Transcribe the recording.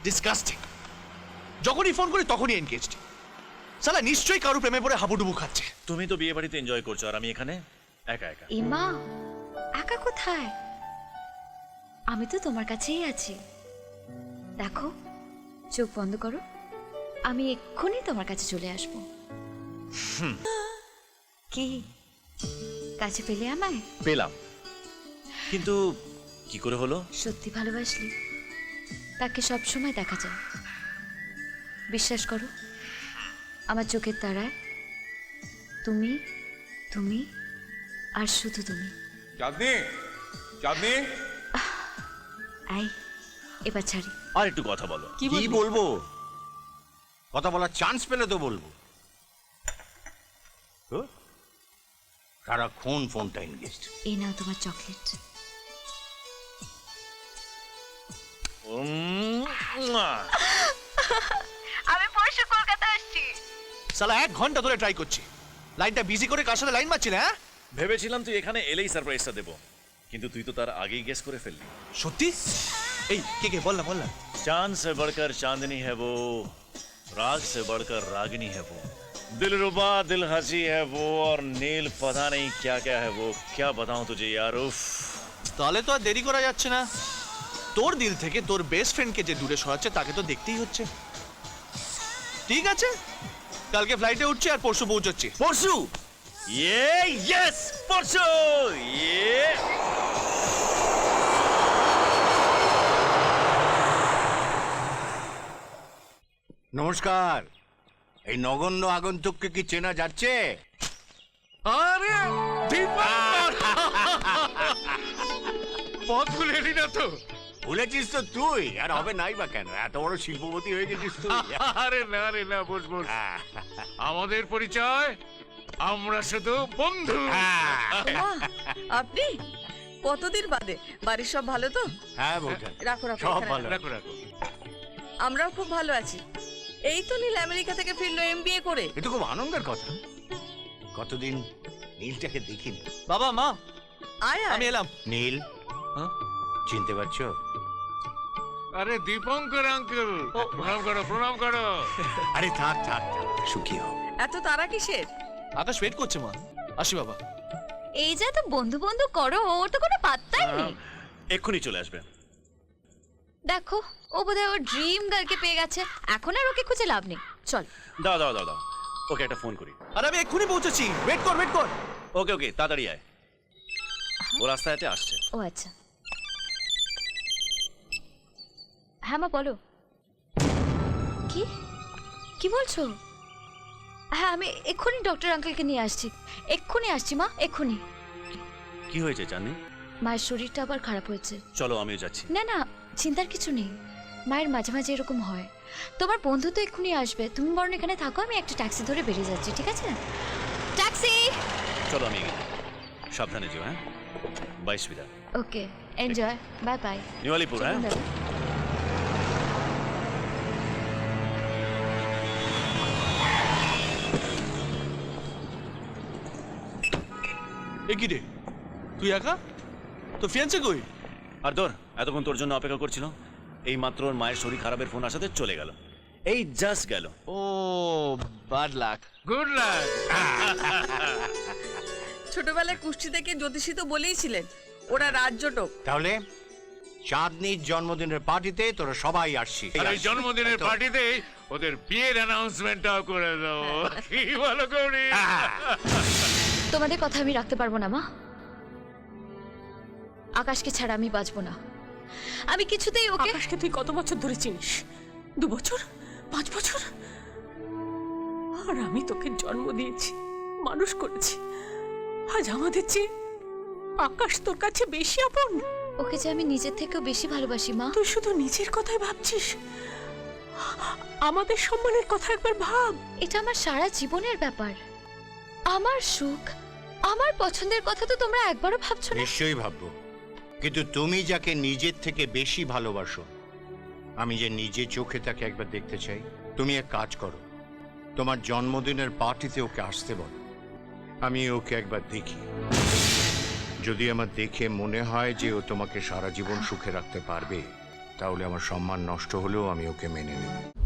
Disgusting. যখনই phone করি তখনই এনগেজড। সালা নিশ্চয়ই কারো প্রেমে পড়ে হাবুডুবু খাচ্ছে। তুমি তো বিয়ে বাড়িতে এনজয় করছো আর আমি এখানে একা একা। এমা, একা কোথায়? আমি তো তোমার কাছেই আছি। দেখো, চোখ বন্ধ করো, আমি এক্ষুনি তোমার কাছে চলে আসবো। কি কাছে পেলে আমায়? পেলাম, কিন্তু কি করে হলো? সত্যি ভালোবাসলে তাকে সব সময় দেখা যায়। বিশ্বাস করো, আমার চোখের তারায় তুমি, তুমি আর শুধু তুমি। চাঁদনি, চাঁদনি, আই, এবার ছাড়ি। আর একটু কথা বলো। কি বলবো? কথা বলার চান্স পেলে তো বলবো। সারাক্ষণ ফোনটা এনগেজড। এই নাও তোমার চকলেট। আমি পরশু কলকাতা আসছি। সালা 1 ঘন্টা ধরে ট্রাই করছি, লাইনটা বিজি করে কার সাথে লাইন মারছিলে? হ্যাঁ, ভেবেছিলাম তুই এখানে এলেই সারপ্রাইজটা দেবো, কিন্তু তুই তো তার আগেই গেস করে ফেললি। সত্যি? এই কে বল না বল না। चांद से बढ़कर चांदनी है वो, राग से बढ़कर रागिनी है वो, दिलरुबा दिल हंसी है वो, और नील पता नहीं क्या क्या है वो। क्या बताऊं तुझे यार, उफ। তাহলে তো আর দেরি করা যাচ্ছে না। তোর দিল থেকে তোর বেস্ট ফ্রেন্ডকে যে দূরে সরাচ্ছে তাকে তো দেখতেই হচ্ছে। ঠিক আছে, কালকে ফ্লাইটে উঠছি আর পরশু পৌঁছচ্ছি। পরশু? ইয়েস, পরশু। নমস্কার। এই নগণ্য আগন্তুককে কি চেনা যাচ্ছে? আরে দীপঙ্কর, পথ ভুলে এলি না তো? ভুলেছিস তো তুই, আর হবে নাই বা কেন? এত বড় শিল্পপতি হয়ে গেছিস তুই। আরে না রে না, বস বস। আমাদের পরিচয়, আমরা শুধু বন্ধু। আপনি কতদিন বাদে? বাড়ির সব ভালো তো? হ্যাঁ বৌঠা, রাখো রাখো, সব এখানে ভালো। রাখো রাখো। আমরাও খুব ভালো আছি। এই তো নীল আমেরিকা থেকে ফিরলো এমবিএ করে। এ তো খুব আনন্দের কথা। কতদিন নীলটাকে দেখিনি। বাবা মা, আয় আমি আয়। এলাম। নীল, হ্যাঁ? চিনতে পারছো? আরে দীপঙ্কর আঙ্কেল, প্রণাম করো প্রণাম করো। আরে থাক থাক থাক, সুখী হও। এত তারা কিসের? আকাশ ওয়েট করছে মা, আসি বাবা। এই যে তো বন্ধু বন্ধু করো, ওর তো কোনো পাত্তাই নেই। এক্ষুনি চলে আসবে। দেখো, ও বোধহয় ওর ড্রিম গার্লকে পেয়ে গেছে, এখন আর ওকে খুঁজে লাভ নেই। চল। দাও দাও দাও দাও, ওকে একটা ফোন করি। আর আমি এক্ষুনি পৌঁছচ্ছি, ওয়েট কর। ওকে ওকে, তাড়াতাড়ি আয়। ও রাস্তায় আসছে। ও আচ্ছা। হ্যাঁ মা, বলো। কি কি বলছো? হ্যাঁ, আমি এক্ষুনি ডক্টর আঙ্কেলকে নিয়ে আসছি। এক্ষুনি আসছি মা, এক্ষুনি। কি হয়েছে জানি? মায়ের শরীরটা আবার খারাপ হয়েছে। চলো আমিও যাচ্ছি। না না, চিন্তার কিছু নেই। মায়ের মাঝে মাঝে এরকম হয়। তোমার বন্ধু তো এক্ষুনি আসবে, তুমি বরং এখানে থাকো, আমি একটা ট্যাক্সি ধরে বেরিয়ে যাচ্ছি, ঠিক আছে? ট্যাক্সি! চলো আমি এগিয়ে। সাবধানে যেও। হ্যাঁ, বাই সুবিধা। Okay, enjoy, bye bye. New Alipore. হ্যাঁ, এ কি রে, তুই একা? তো ফিয়ান্সে কই? আর ধর, এতক্ষণ তোর জন্য অপেক্ষা করছিল। এই মাত্র ওর মায়ের শরীর খারাপের ফোন আসাতে চলে গেল। এই জাস্ট গেল। ও বাড লাক। Good luck. ছোটবেলায় কুষ্টি থেকে জ্যোতিষী তো বলেইছিলেন ওরা রাজ্যটক। তাহলে চাঁদনির জন্মদিনের পার্টিতে তোরা সবাই আসছিস। আর এই জন্মদিনের পার্টিতে ওদের বিয়ের অ্যানাউন্সমেন্টটাও করে দাও। কি বলো গৌরী? তোমাদের কথা আমি রাখতে পারবো না মা। আকাশকে ছাড়া আমি বাঁচবো না। আমি কিছুতেই ওকে। আকাশকে তুই কত বছর ধরে চিনিস? 2 বছর? 5 বছর? আর আমি তোকে জন্ম দিয়েছি, মানুষ করেছি। আজ আমাদের চেয়ে আকাশ তোর কাছে বেশি আপন। ওকে যে আমি নিজের থেকেও বেশি ভালোবাসি মা। তুই শুধু নিজের কথাই ভাবছিস, আমাদের সম্মানের কথা একবার ভাব। এটা আমার সারা জীবনের ব্যাপার। আমার সুখ, আমার পছন্দের কথা তো তোমরা একবারও ভাবছো না। নিশ্চয়ই ভাববো, কিন্তু তুমি যাকে নিজের থেকে বেশি ভালোবাসো, আমি যে নিজে চোখে তাকে একবার দেখতে চাই। তুমি এক কাজ করো, তোমার জন্মদিনের পার্টিতে ওকে আসতে বলো, আমি ওকে একবার দেখি। যদি আমার দেখে মনে হয় যে ও তোমাকে সারা জীবন সুখে রাখতে পারবে, তাহলে আমার সম্মান নষ্ট হলেও আমি ওকে মেনে নেব।